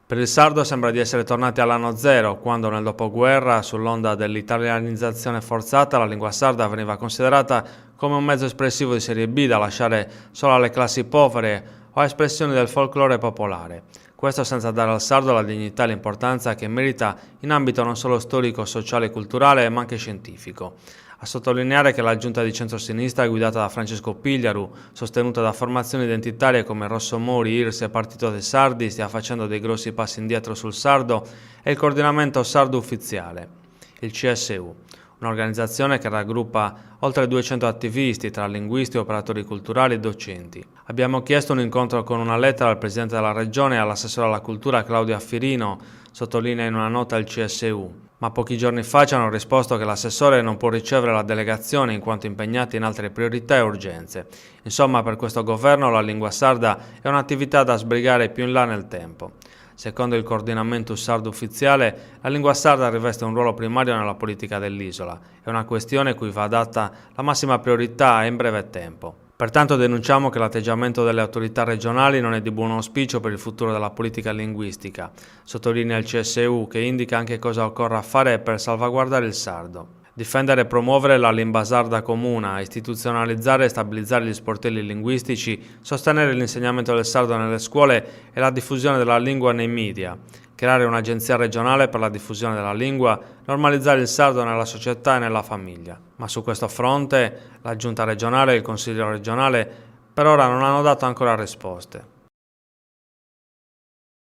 Per il sardo sembra di essere tornati all'anno zero, quando nel dopoguerra, sull'onda dell'italianizzazione forzata, la lingua sarda veniva considerata come un mezzo espressivo di serie B da lasciare solo alle classi povere o a espressioni del folklore popolare. Questo senza dare al sardo la dignità e l'importanza che merita in ambito non solo storico, sociale e culturale, ma anche scientifico. A sottolineare che la giunta di centrosinistra guidata da Francesco Pigliaru, sostenuta da formazioni identitarie come Rosso Mori, IRS e Partito dei Sardi, stia facendo dei grossi passi indietro sul sardo è il coordinamento sardo ufficiale, il CSU, un'organizzazione che raggruppa oltre 200 attivisti tra linguisti, operatori culturali e docenti. Abbiamo chiesto un incontro con una lettera al Presidente della Regione e all'assessore alla cultura Claudia Firino, sottolinea in una nota il CSU. Ma pochi giorni fa ci hanno risposto che l'assessore non può ricevere la delegazione in quanto impegnato in altre priorità e urgenze. Insomma, per questo governo la lingua sarda è un'attività da sbrigare più in là nel tempo. Secondo il coordinamento sardo ufficiale, la lingua sarda riveste un ruolo primario nella politica dell'isola. È una questione cui va data la massima priorità e in breve tempo. Pertanto denunciamo che l'atteggiamento delle autorità regionali non è di buon auspicio per il futuro della politica linguistica, sottolinea il CSU, che indica anche cosa occorra fare per salvaguardare il sardo. Difendere e promuovere la lingua sarda comune, istituzionalizzare e stabilizzare gli sportelli linguistici, sostenere l'insegnamento del sardo nelle scuole e la diffusione della lingua nei media, creare un'agenzia regionale per la diffusione della lingua, normalizzare il sardo nella società e nella famiglia. Ma su questo fronte la Giunta regionale e il Consiglio regionale per ora non hanno dato ancora risposte.